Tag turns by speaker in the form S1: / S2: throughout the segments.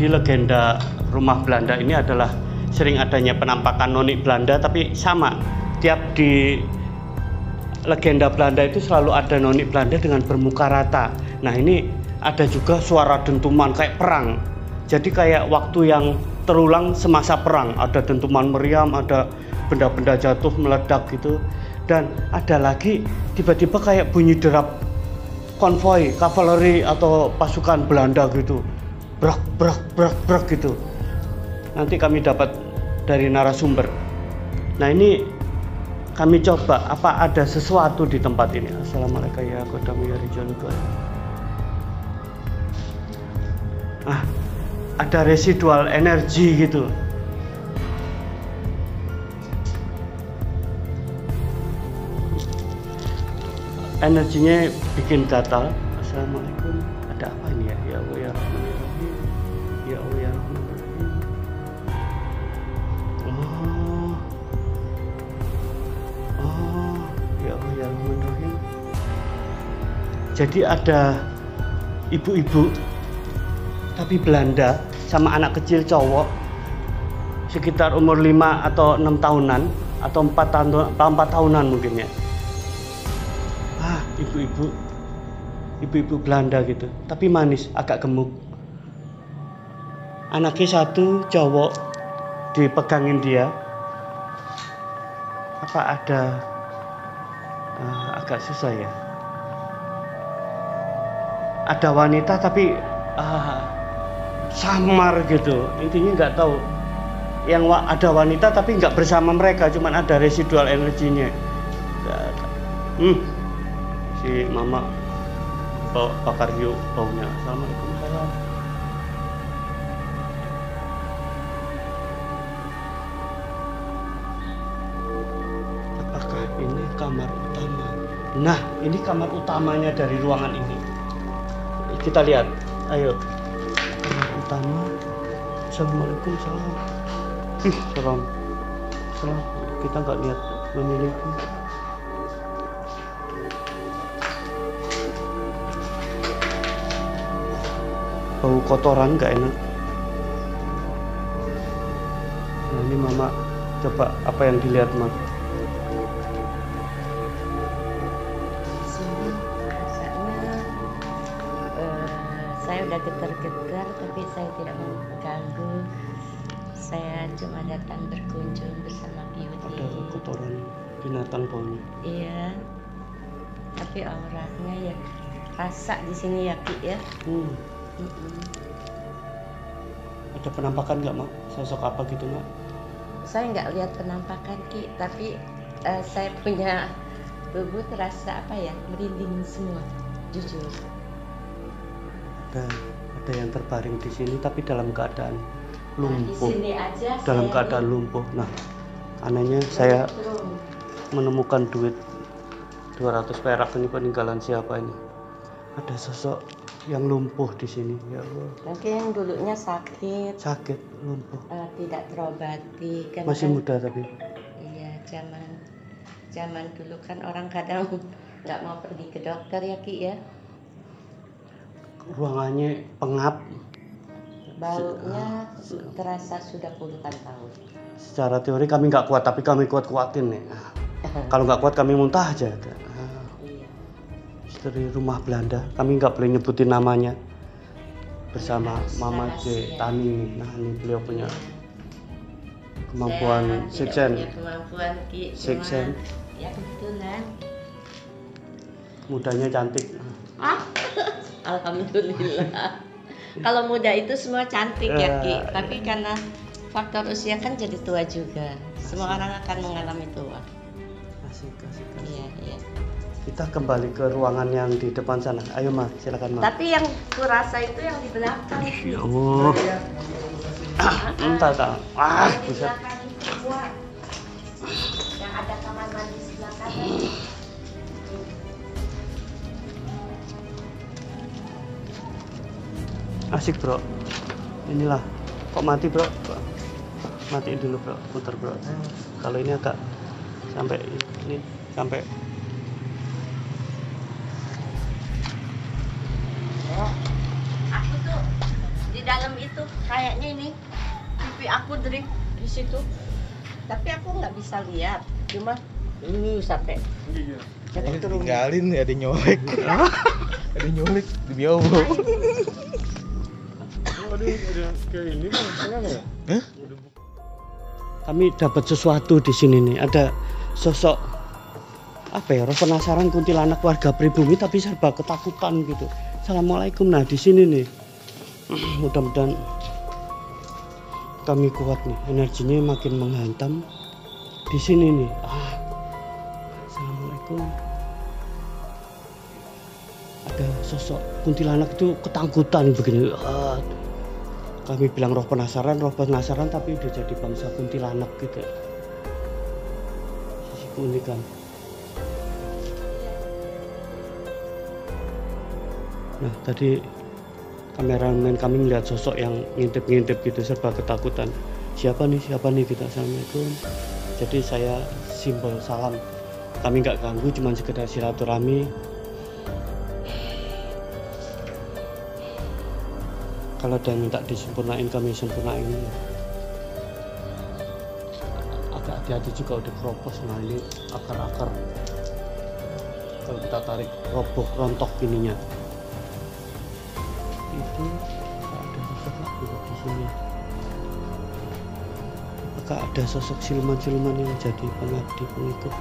S1: Jadi legenda rumah Belanda ini adalah sering adanya penampakan noni Belanda, tapi sama tiap di legenda Belanda itu selalu ada noni Belanda dengan bermuka rata. Nah ini ada juga suara dentuman kayak perang. Jadi kayak waktu yang terulang semasa perang, ada dentuman meriam, ada benda-benda jatuh meledak gitu. Dan ada lagi tiba-tiba kayak bunyi derap konvoi kavaleri atau pasukan Belanda gitu, brak brak brak brak gitu. Nanti kami dapat dari narasumber. Nah ini kami coba apa ada sesuatu di tempat ini. Assalamualaikum ya kodamu ya rijal. Ada residual energi gitu. Energinya bikin gatal. Assalamualaikum. Ada apa ini ya? Ya Allah ya Rahman ya Rahim. Ya Allah ya Rahman ya Rahim. Ya Allah ya Rahman ya Rahim. Jadi ada ibu-ibu tapi Belanda sama anak kecil cowok sekitar umur 5 atau 6 tahunan atau 4 tahunan mungkin ya. Ibu-ibu Belanda gitu, tapi manis, agak gemuk. Anaknya satu cowok, dipegangin dia. Apa ada agak susah ya. Ada wanita tapi samar gitu. Intinya nggak tahu. Yang ada wanita tapi nggak bersama mereka, cuman ada residual energinya. Si mama bakar hiu baunya. Assalamualaikum salam. Apakah ini kamar utama? Nah, ini kamar utamanya dari ruangan ini. Kita lihat. Ayo. Kamar utama. Assalamualaikum salam. Salam. Salam. Kita nggak lihat memiliki. Bau kotoran nggak enak. Nah ini mama coba apa yang dilihat mak.
S2: Saya udah getar-getar tapi saya tidak mau mengganggu. Saya cuma datang berkunjung bersama Beauty.
S1: Ada kotoran binatang baunya.
S2: Iya. Tapi auranya ya rasa di sini ya Ki ya.
S1: Ada penampakan nggak mak? Sosok apa gitu mak?
S2: Saya nggak lihat penampakan Ki, tapi saya punya tubuh terasa apa ya, merinding semua, jujur.
S1: Ada yang terbaring di sini tapi dalam keadaan lumpuh.
S2: Di sini aja
S1: dalam keadaan lumpuh. Nah, anehnya saya menemukan duit 200 perak ini peninggalan siapa ini? Ada sosok yang lumpuh di sini, ya Allah.
S2: Mungkin dulunya sakit,
S1: lumpuh.
S2: Tidak terobati. Kan
S1: Masih muda tapi.
S2: Iya, zaman dulu kan orang kadang nggak mau pergi ke dokter ya Ki ya.
S1: Ruangannya pengap.
S2: Baunya terasa sudah puluhan tahun.
S1: Secara teori kami nggak kuat, tapi kami kuat-kuatin nih. Kalau nggak kuat kami muntah aja. Dari rumah Belanda, kami nggak boleh nyebutin namanya, bersama Mama C Tani. Nah ini beliau punya kemampuan siksen. Siksen.
S2: Ya kebetulan.
S1: Mudanya cantik.
S2: Alhamdulillah. Kalau muda itu semua cantik ya Ki, tapi karena faktor usia kan jadi tua juga. Semua orang akan mengalami tua.
S1: Asik.
S2: Iya.
S1: Kita kembali ke ruangan yang di depan sana. Ayo Ma, silakan Ma.
S2: Tapi yang kurasa itu yang di belakang.
S1: Ya Allah. Entah. Buset.
S2: Yang ada kamar mandi sebelah kanan.
S1: Asik bro. Inilah. Kok mati bro? Matiin dulu bro. Putar bro. Kalau ini agak sampai.
S2: Aku tuh di dalam itu situ, kayaknya ini pipi aku dari di situ. Tapi aku nggak bisa lihat, cuma ini sampai.
S1: Iya.
S2: Jadi turun.
S3: Tinggalin ada nyolek. Ada nyolek di biobo.
S1: Aduh, ada kayak ini ya?
S3: Hah?
S1: Kami dapat sesuatu di sini nih. Ada sosok apa ya? Roh penasaran kuntilanak warga pribumi tapi serba ketakutan gitu. Assalamualaikum. Nah di sini nih. Mudah-mudahan kami kuat nih. Energinya makin menghantam di sini nih. Assalamualaikum. Ada sosok kuntilanak itu ketakutan begini. Kami bilang roh penasaran tapi udah jadi bangsa kuntilanak gitu. Sisi keunikan. Nah tadi kameramen kami melihat sosok yang ngintip-ngintip gitu serba ketakutan. Siapa nih gitu. Assalamualaikum. Jadi saya simbol salam. Kami nggak ganggu, cuma sekedar silaturahmi. Kalau ada yang minta disempurnain, kami sempurnain. Agak hati-hati juga udah keropos. Nah ini akar-akar. Kalau kita tarik roboh, rontok ininya. Itu ada sosok lagi di sini. Apakah ada sosok siluman-siluman yang jadi pengabdi pengikut?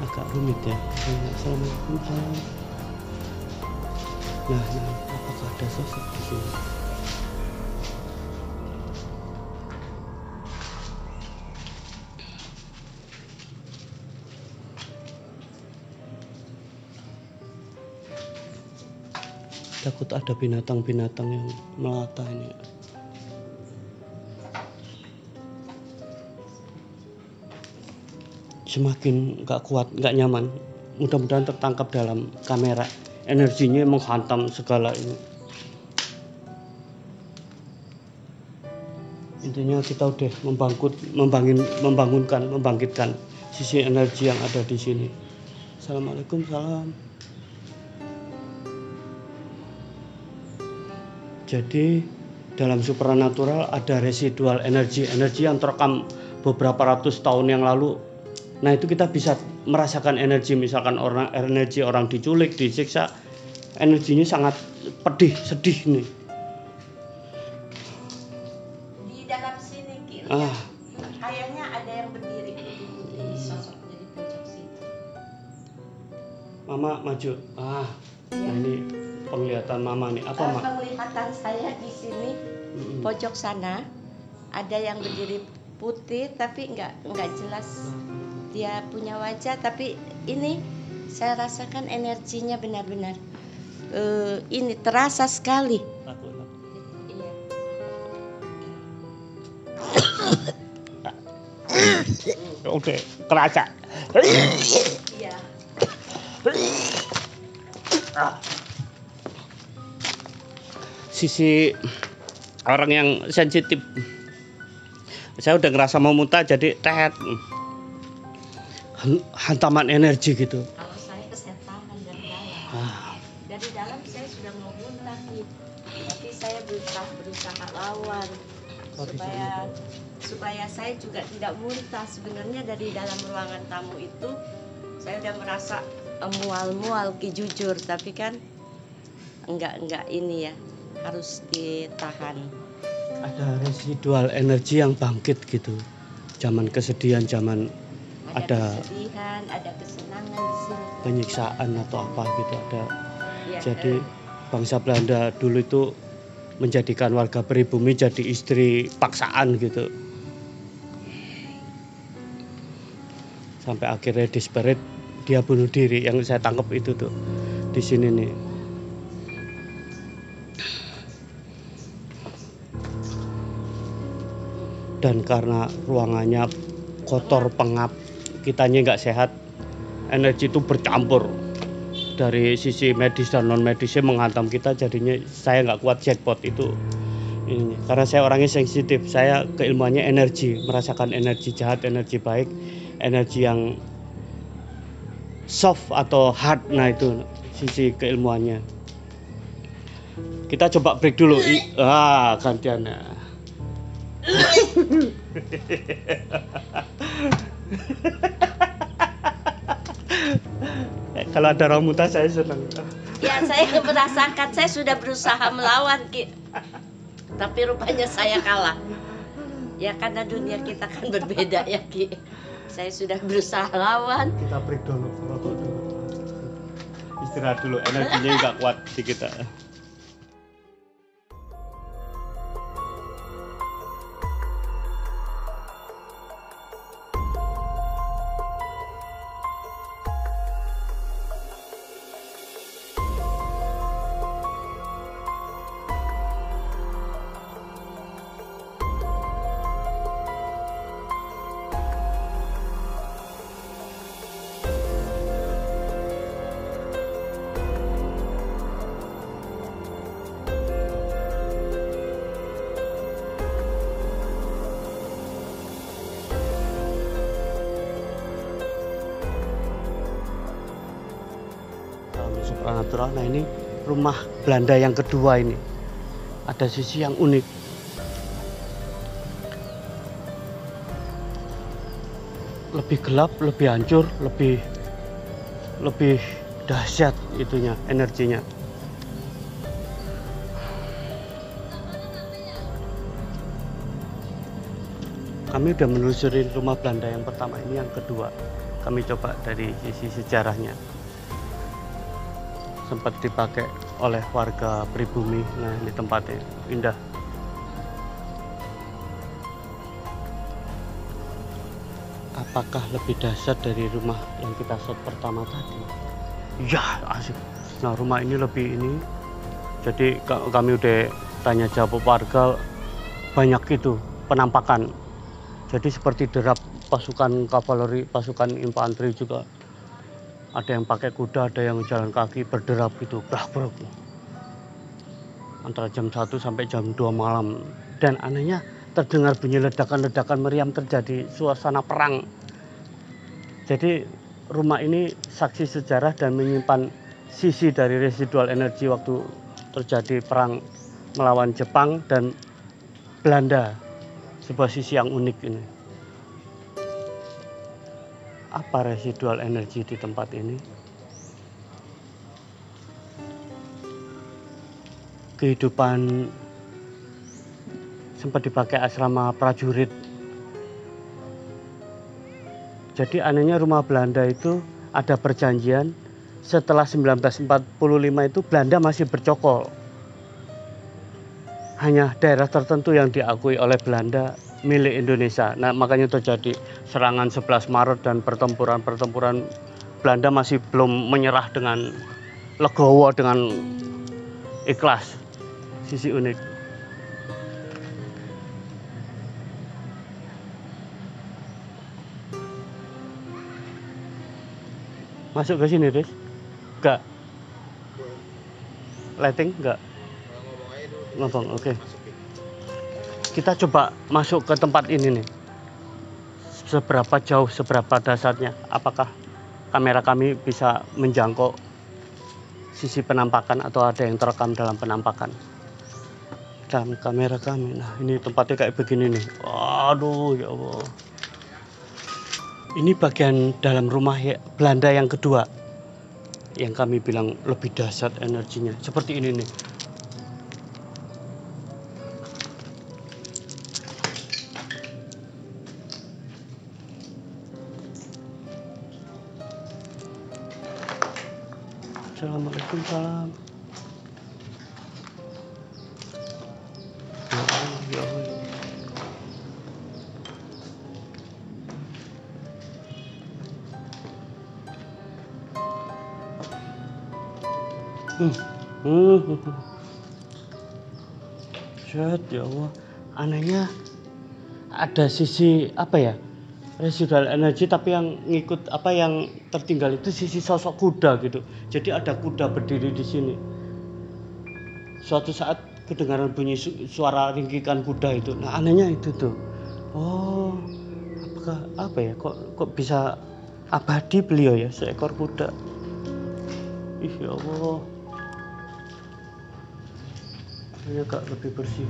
S1: Agak rumit ya. Assalamualaikum. Nah, apakah ada sosok di sini? Takut ada binatang-binatang yang melata ini. Semakin nggak kuat, nggak nyaman. Mudah-mudahan tertangkap dalam kamera. Energinya menghantam segala ini. Intinya kita udah membangkitkan sisi energi yang ada di sini. Assalamualaikum, salam. Jadi dalam supranatural ada residual energi yang terekam beberapa ratus tahun yang lalu. Nah itu kita bisa merasakan energi, misalkan energi orang diculik, disiksa, energinya sangat pedih, sedih nih.
S2: Di dalam sini kiri, kayaknya ada yang berdiri putih-putih, sosok jadi pojok situ.
S1: Mama maju. Nah ini penglihatan mama nih. Apa mak?
S2: Penglihatan saya di sini pojok sana ada yang berdiri putih tapi nggak jelas dia punya wajah, tapi ini saya rasakan energinya benar-benar ini terasa sekali. Iya.
S1: Oke, kerasa.
S2: Iya.
S1: Sisi orang yang sensitif, saya udah ngerasa mau muntah jadi hantaman energi gitu.
S2: Kalau saya kesetanan dari dalam. Dari dalam saya sudah mau muntah nih, tapi saya berusaha lawan supaya saya juga tidak muntah. Sebenarnya dari dalam ruangan tamu itu saya udah merasa mual-mual jujur, tapi kan enggak ini ya, harus ditahan.
S1: Ada residual energi yang bangkit gitu. Zaman kesedihan, zaman ada
S2: kesedihan, ada kesenangan di sini.
S1: Penyiksaan atau apa gitu ada.
S2: Ya,
S1: jadi bangsa Belanda dulu itu menjadikan warga pribumi jadi istri paksaan gitu. Sampai akhirnya desperate dia bunuh diri. Yang saya tangkap itu tuh di sini nih. Dan karena ruangannya kotor, pengap, kitanya nggak sehat, energi itu bercampur dari sisi medis dan non medisnya menghantam kita. Jadinya saya nggak kuat jackpot itu ini. Karena saya orangnya sensitif, saya keilmuannya energi, merasakan energi jahat, energi baik, energi yang soft atau hard. Nah itu sisi keilmuannya. Kita coba break dulu. Gantian. Kalau ada rambutan saya senang.
S2: Ya, saya merasakan, saya sudah berusaha melawan, Ki. Tapi rupanya saya kalah. Ya, karena dunia kita kan berbeda ya, Ki. Saya sudah berusaha lawan.
S1: Kita break dulu, rokok dulu. Istirahat dulu, energinya nggak kuat di kita. Supranatural. Nah, ini rumah Belanda yang kedua ini. Ada sisi yang unik. Lebih gelap, lebih hancur, lebih dahsyat itunya, energinya. Kami udah menelusuri rumah Belanda yang pertama, ini yang kedua. Kami coba dari sisi sejarahnya. Sempat dipakai oleh warga pribumi. Nah, ini tempatnya indah. Apakah lebih dahsyat dari rumah yang kita shot pertama tadi? Ya, asik. Nah, rumah ini lebih ini. Jadi kami udah tanya jawab warga, banyak itu penampakan. Jadi seperti derap pasukan kavaleri, pasukan infanteri juga. Ada yang pakai kuda, ada yang jalan kaki berderap gitu, brak-brak. Antara jam 1 sampai jam 2 malam. Dan anehnya terdengar bunyi ledakan-ledakan meriam, terjadi suasana perang. Jadi rumah ini saksi sejarah dan menyimpan sisi dari residual energi waktu terjadi perang melawan Jepang dan Belanda. Sebuah sisi yang unik ini. Apa residual energi di tempat ini? Kehidupan sempat dipakai asrama prajurit. Jadi anehnya rumah Belanda itu ada perjanjian setelah 1945 itu Belanda masih bercokol. Hanya daerah tertentu yang diakui oleh Belanda milik Indonesia. Nah, makanya terjadi serangan 11 Maret dan pertempuran Belanda masih belum menyerah dengan legowo, dengan ikhlas. Sisi unik. Masuk ke sini, Riz? Enggak. Lighting enggak? Ngomong, oke. Kita coba masuk ke tempat ini nih. Seberapa jauh, seberapa dasarnya? Apakah kamera kami bisa menjangkau sisi penampakan atau ada yang terekam dalam penampakan? Dalam kamera kami. Nah, ini tempatnya kayak begini nih. Aduh, ya Allah. Ini bagian dalam rumah Belanda yang kedua. Yang kami bilang lebih dahsyat energinya. Seperti ini nih. Assalamualaikum, salam. Ya Allah. Set, ya Allah. Anehnya ada sisi apa ya? Residual energi, tapi yang ngikut apa yang tertinggal itu sisi sosok kuda gitu. Jadi ada kuda berdiri di sini. Suatu saat kedengaran bunyi suara ringkikan kuda itu. Nah, anehnya itu tuh. Oh, apakah apa ya? Kok bisa abadi beliau ya, seekor kuda. Ih ya Allah, ini agak lebih bersih.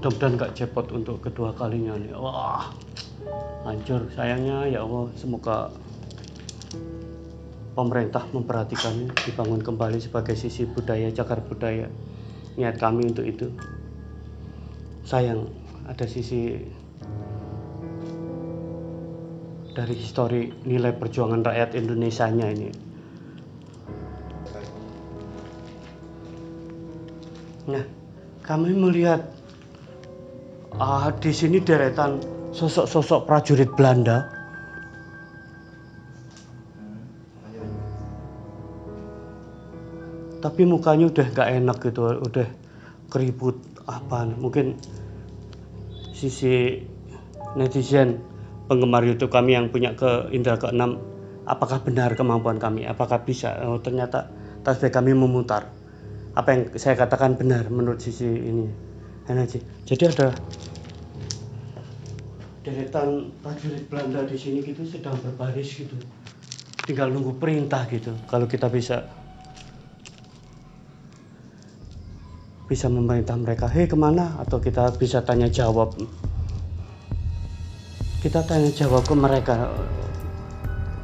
S1: Mudah-mudahan nggak cepot untuk kedua kalinya nih. Wah, hancur sayangnya ya Allah. Semoga pemerintah memperhatikan, dibangun kembali sebagai sisi budaya, cagar budaya. Niat kami untuk itu. Sayang ada sisi dari histori nilai perjuangan rakyat Indonesianya ini. Nah, kami melihat di sini deretan sosok-sosok prajurit Belanda. Tapi mukanya udah nggak enak gitu, udah keriput apa. Mungkin sisi netizen penggemar YouTube kami yang punya indera keenam, apakah benar kemampuan kami? Apakah bisa? Oh, ternyata tasbih kami memutar. Apa yang saya katakan benar menurut sisi ini. Energi. Jadi ada deretan prajurit Belanda di sini gitu sedang berbaris gitu. Tinggal nunggu perintah gitu. Kalau kita bisa memerintah mereka, hei kemana? Atau kita bisa tanya jawab. Kita tanya jawab ke mereka.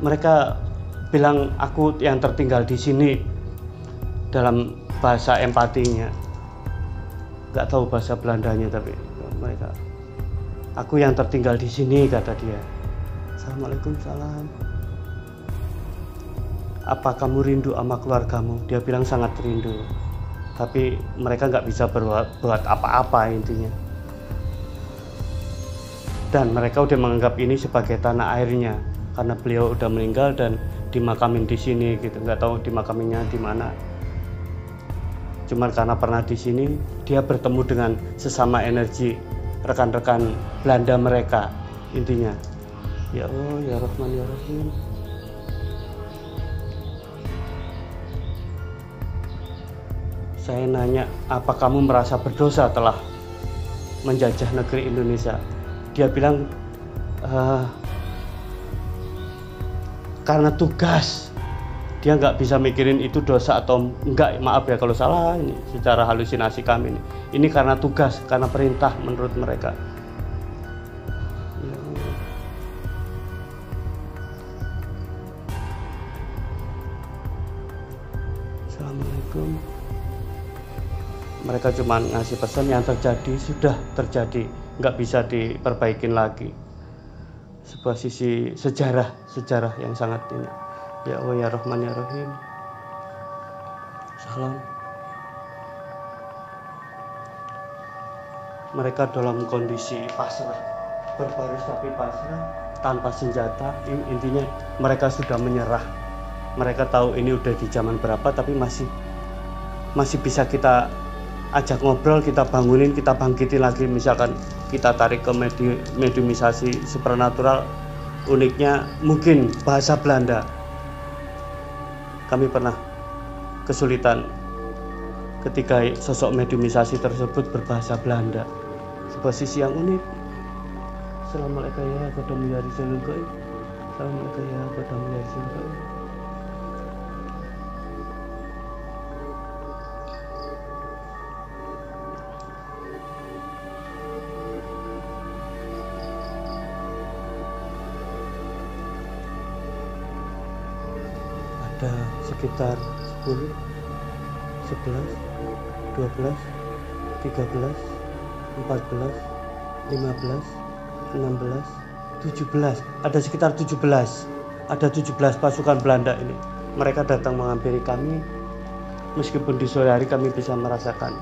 S1: Mereka bilang aku yang tertinggal di sini dalam bahasa empatinya. Nggak tahu bahasa Belandanya tapi mereka. Aku yang tertinggal di sini kata dia. Assalamualaikum salam. Apa kamu rindu sama keluargamu? Dia bilang sangat rindu. Tapi mereka nggak bisa buat apa-apa intinya. Dan mereka udah menganggap ini sebagai tanah airnya karena beliau udah meninggal dan dimakamin di sini gitu. Nggak tahu dimakaminnya di mana. Cuman karena pernah di sini, dia bertemu dengan sesama energi rekan-rekan Belanda mereka intinya. Ya Allah, ya Rahman ya Rahim. Saya nanya, apa kamu merasa berdosa telah menjajah negeri Indonesia? Dia bilang, karena tugas. Dia nggak bisa mikirin itu dosa atau enggak, maaf ya kalau salah, ini secara halusinasi kami ini. Ini karena tugas, karena perintah menurut mereka. Ya. Assalamualaikum. Mereka cuma ngasih pesan yang terjadi sudah terjadi, nggak bisa diperbaikin lagi. Sebuah sisi sejarah yang sangat ini. Ya Allah ya Rahman ya Rahim. Salam. Mereka dalam kondisi pasrah, berbaris tapi pasrah, tanpa senjata. Intinya mereka sudah menyerah. Mereka tahu ini udah di zaman berapa tapi masih bisa kita ajak ngobrol, kita bangunin, kita bangkitin lagi. Misalkan kita tarik ke mediumisasi supernatural, uniknya mungkin bahasa Belanda. Kami pernah kesulitan ketika sosok mediumisasi tersebut berbahasa Belanda. Sebuah sisi yang unik. Assalamualaikum ya qadamu ya rizalul qaim. Assalamualaikum ya qadamu ya rizalul qaim. Ada sekitar 10, 11, 12, 13, 14, 15, 16, 17. Ada sekitar 17. Ada 17 pasukan Belanda ini. Mereka datang menghampiri kami. Meskipun di sore hari kami bisa merasakan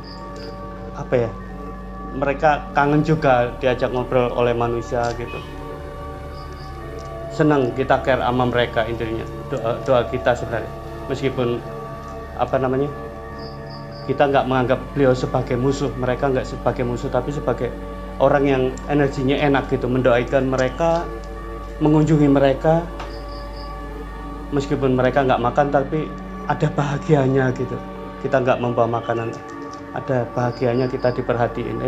S1: apa ya? Mereka kangen juga diajak ngobrol oleh manusia gitu. Senang kita care sama mereka intinya. Doa kita sebenarnya. Meskipun kita nggak menganggap beliau sebagai musuh, mereka nggak sebagai musuh, tapi sebagai orang yang energinya enak gitu, mendoakan mereka, mengunjungi mereka, meskipun mereka nggak makan, tapi ada bahagianya gitu. Kita nggak membawa makanan, ada bahagianya kita diperhatiin.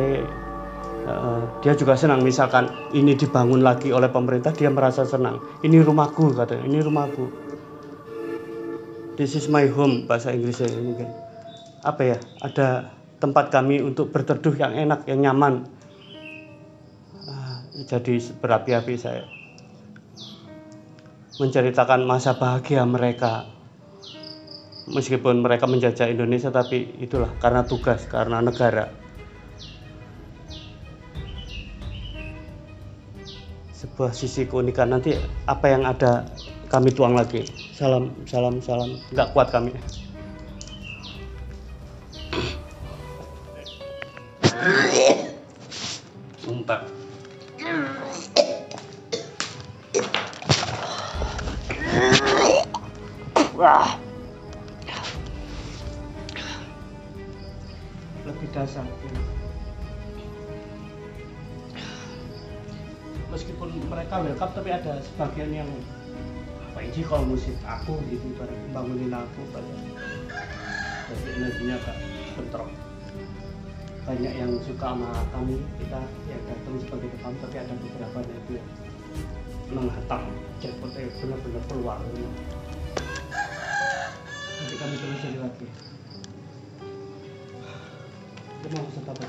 S1: Dia juga senang, misalkan ini dibangun lagi oleh pemerintah, dia merasa senang. Ini rumahku katanya, ini rumahku. This is my home, bahasa Inggrisnya mungkin. Apa ya? Ada tempat kami untuk berteduh yang enak, yang nyaman. Jadi berapi-api saya menceritakan masa bahagia mereka. Meskipun mereka menjajah Indonesia, tapi itulah karena tugas, karena negara. Sebuah sisi keunikan. Nanti apa yang ada kami tuang lagi. Salam. Nggak kuat kami. Sumpah. Wah. Lebih dasar. Meskipun mereka welcome, tapi ada sebagian yang apa ini kalau musik aku gitu, bangunin aku pada jadi energinya agak bentrok. Banyak yang suka sama kami, kita yang datang sebagai tamu, tapi ada beberapa itu yang menghantam jackpotnya benar-benar keluar. Nanti kami telusuri lagi. Kita mau pesan apa?